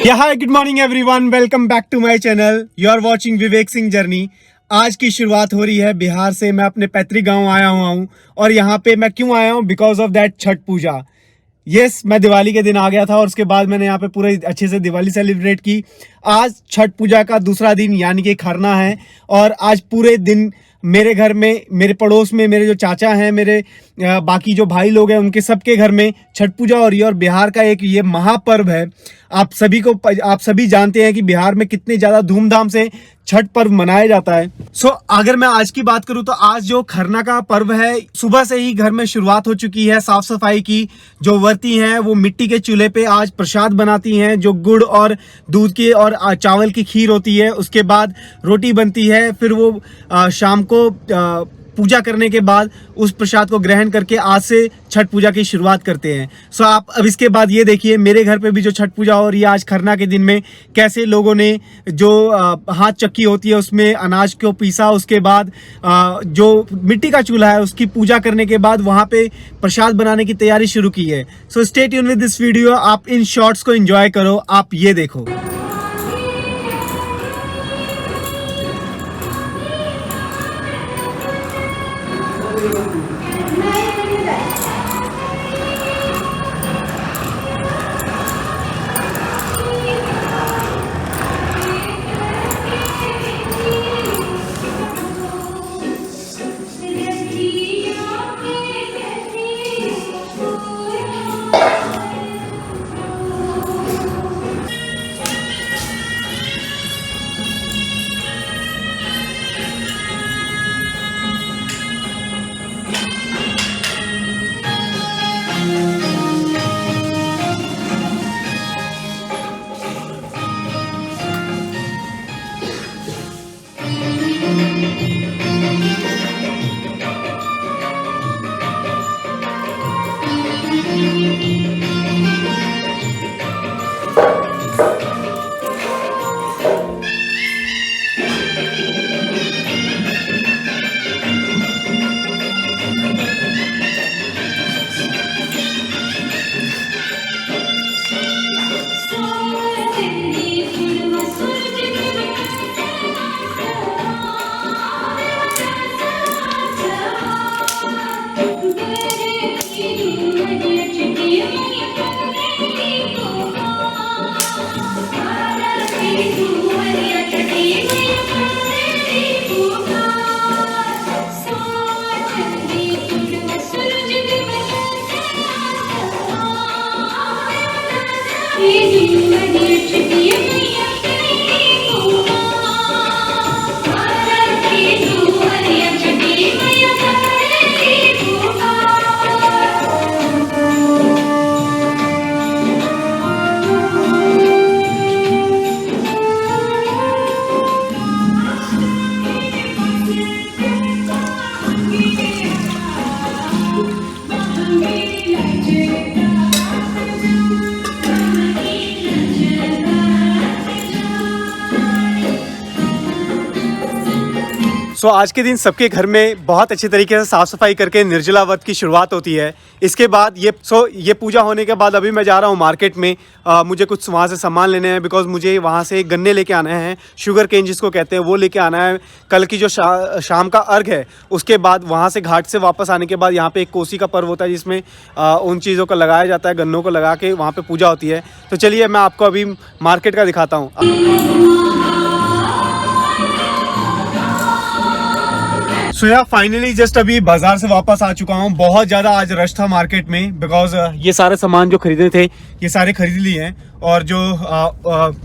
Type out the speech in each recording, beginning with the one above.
Hi good morning everyone, welcome back to my channel. You are watching Vivek Singh journey. आज की शुरुआत हो रही है बिहार से। मैं अपने पैतृक गांव आया हुआ हूं और यहाँ पे मैं क्यों आया हूं? Because of that Chhath Puja. Yes, मैं दिवाली के दिन आ गया था और उसके बाद मैंने यहाँ पे पूरे अच्छे से दिवाली सेलिब्रेट की। आज छठ पूजा का दूसरा दिन यानी कि खरना है और आज पूरे दिन मेरे घर में, मेरे पड़ोस में मेरे जो चाचा हैं, मेरे बाकी जो भाई लोग हैं, उनके सबके घर में छठ पूजा हो रही है। और बिहार का एक ये महापर्व है। आप सभी जानते हैं कि बिहार में कितने ज़्यादा धूमधाम से छठ पर्व मनाया जाता है। अगर मैं आज की बात करूं तो आज जो खरना का पर्व है, सुबह से ही घर में शुरुआत हो चुकी है साफ सफाई की। जो वर्ती हैं वो मिट्टी के चूल्हे पे आज प्रसाद बनाती हैं, जो गुड़ और दूध की और चावल की खीर होती है। उसके बाद रोटी बनती है। फिर वो शाम को पूजा करने के बाद उस प्रसाद को ग्रहण करके आज से छठ पूजा की शुरुआत करते हैं। आप अब इसके बाद ये देखिए, मेरे घर पे भी जो छठ पूजा हो रही है आज खरना के दिन में, कैसे लोगों ने जो हाथ चक्की होती है उसमें अनाज को पीसा। उसके बाद जो मिट्टी का चूल्हा है उसकी पूजा करने के बाद वहाँ पे प्रसाद बनाने की तैयारी शुरू की है। So stay tune with this video. आप इन शॉर्ट्स को एंजॉय करो। आप ये देखो। आज के दिन सबके घर में बहुत अच्छे तरीके से साफ सफाई करके निर्जला व्रत की शुरुआत होती है। इसके बाद ये पूजा होने के बाद अभी मैं जा रहा हूँ मार्केट में। मुझे कुछ वहाँ से सामान लेने हैं, बिकॉज मुझे वहाँ से गन्ने लेके आने हैं, शुगर केन जिसको कहते हैं, वो लेके आना है। कल की जो शाम का अर्घ है उसके बाद वहाँ से घाट से वापस आने के बाद यहाँ पे एक कोसी का पर्व होता है जिसमें उन चीज़ों को लगाया जाता है, गन्नों को लगा के वहाँ पर पूजा होती है। तो चलिए मैं आपको अभी मार्केट का दिखाता हूँ। फाइनली जस्ट अभी बाजार से वापस आ चुका हूँ। बहुत ज़्यादा आज रश था मार्केट में, बिकॉज ये सारे सामान जो खरीदे थे ये सारे खरीद लिए हैं। और जो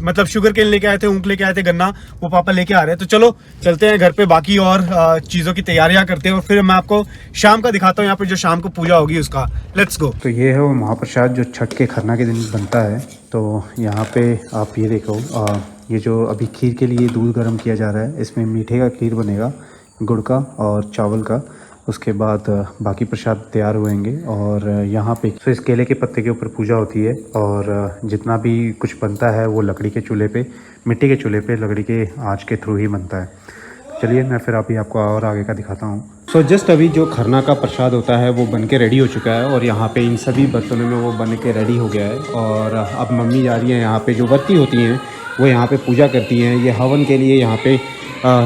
मतलब शुगर केन लेके आए थे, ऊँख लेके आए थे, गन्ना, वो पापा लेके आ रहे हैं। तो चलो चलते हैं घर पे, बाकी और चीज़ों की तैयारियां करते हैं और फिर मैं आपको शाम का दिखाता हूँ यहाँ पे जो शाम को पूजा होगी उसका। Let's go. तो ये है वो महाप्रसाद जो छठ के खरना के दिन बनता है। तो यहाँ पे आप ये देखो, ये जो अभी खीर के लिए दूध गर्म किया जा रहा है, इसमें मीठे का खीर बनेगा, गुड़ का और चावल का। उसके बाद बाकी प्रसाद तैयार होंगे और यहाँ पे तो इस केले के पत्ते के ऊपर पूजा होती है। और जितना भी कुछ बनता है वो लकड़ी के चूल्हे पे, मिट्टी के चूल्हे पे, लकड़ी के आंच के थ्रू ही बनता है। चलिए मैं फिर अभी आपको और आगे का दिखाता हूँ। सो जस्ट अभी जो खरना का प्रसाद होता है वो बन के रेडी हो चुका है और यहाँ पे इन सभी बर्तनों में वो बन के रेडी हो गया है। और अब मम्मी जा रही हैं यहाँ पे, जो व्रती होती हैं वो यहाँ पे पूजा करती हैं। ये हवन के लिए यहाँ पे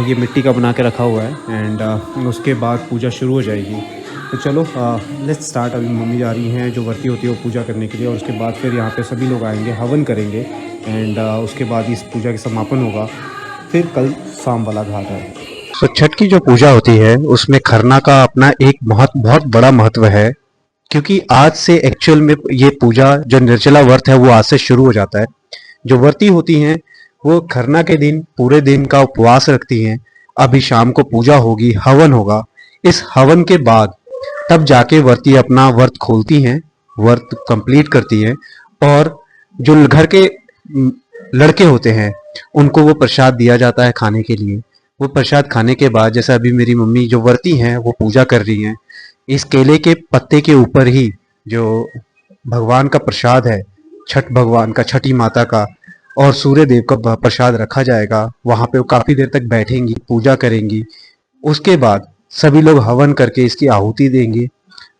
ये मिट्टी का बना के रखा हुआ है एंड उसके बाद पूजा शुरू हो जाएगी। तो चलो लेट्स स्टार्ट। अभी मम्मी जा रही हैं जो व्रती होती है वो पूजा करने के लिए, और उसके बाद फिर यहाँ पे सभी लोग आएंगे, हवन करेंगे एंड उसके बाद इस पूजा का समापन होगा। फिर कल शाम वाला घाट है। तो छठ की जो पूजा होती है उसमें खरना का अपना एक बहुत बड़ा महत्व है, क्योंकि आज से एक्चुअल में ये पूजा जो निर्जला व्रत है वो आज से शुरू हो जाता है। जो व्रती होती हैं वो खरना के दिन पूरे दिन का उपवास रखती हैं। अभी शाम को पूजा होगी, हवन होगा। इस हवन के बाद तब जाके व्रती अपना व्रत खोलती हैं, व्रत कंप्लीट करती हैं। और जो घर के लड़के होते हैं उनको वो प्रसाद दिया जाता है खाने के लिए। वो प्रसाद खाने के बाद, जैसे अभी मेरी मम्मी जो व्रती हैं वो पूजा कर रही हैं, इस केले के पत्ते के ऊपर ही जो भगवान का प्रसाद है, छठ भगवान का, छठी माता का और सूर्य देव का प्रसाद रखा जाएगा। वहां पे वो काफी देर तक बैठेंगी, पूजा करेंगी। उसके बाद सभी लोग हवन करके इसकी आहुति देंगे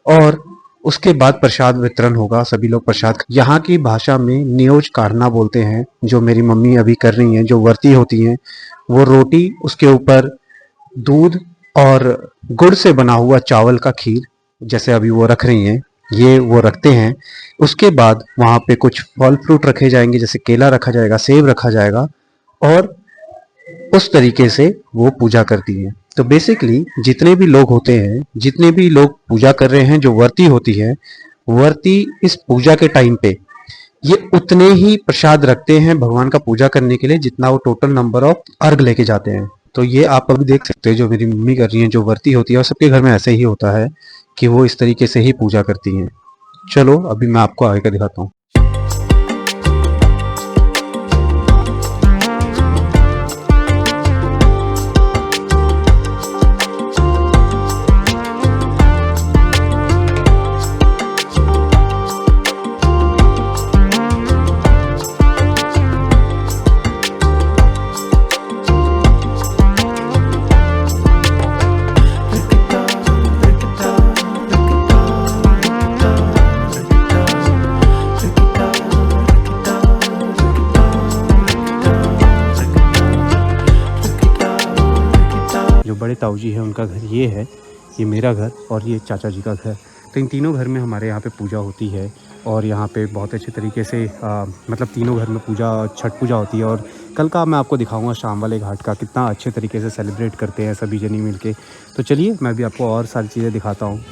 और उसके बाद प्रसाद वितरण होगा। सभी लोग प्रसाद, यहाँ की भाषा में न्योज काढ़ना बोलते हैं, जो मेरी मम्मी अभी कर रही हैं। जो व्रती होती हैं वो रोटी, उसके ऊपर दूध और गुड़ से बना हुआ चावल का खीर, जैसे अभी वो रख रही हैं, ये वो रखते हैं। उसके बाद वहाँ पे कुछ फल फ्रूट रखे जाएंगे, जैसे केला रखा जाएगा, सेब रखा जाएगा, और उस तरीके से वो पूजा करती हैं। तो बेसिकली जितने भी लोग होते हैं, जितने भी लोग पूजा कर रहे हैं, जो व्रती होती है, व्रती इस पूजा के टाइम पे ये उतने ही प्रसाद रखते हैं भगवान का पूजा करने के लिए जितना वो टोटल नंबर ऑफ अर्घ लेके जाते हैं। तो ये आप अभी देख सकते हैं जो मेरी मम्मी कर रही हैं, जो व्रती होती है, और सबके घर में ऐसे ही होता है कि वो इस तरीके से ही पूजा करती हैं। चलो अभी मैं आपको आगे का दिखाता हूँ। जो बड़े ताऊ जी हैं उनका घर ये है, ये मेरा घर और ये चाचा जी का घर। तो इन तीनों घर में हमारे यहाँ पे पूजा होती है और यहाँ पे बहुत अच्छे तरीके से मतलब तीनों घर में पूजा, छठ पूजा होती है। और कल का मैं आपको दिखाऊंगा शाम वाले घाट का, कितना अच्छे तरीके से सेलिब्रेट करते हैं सभी जनी मिल के। तो चलिए मैं भी आपको और सारी चीज़ें दिखाता हूँ।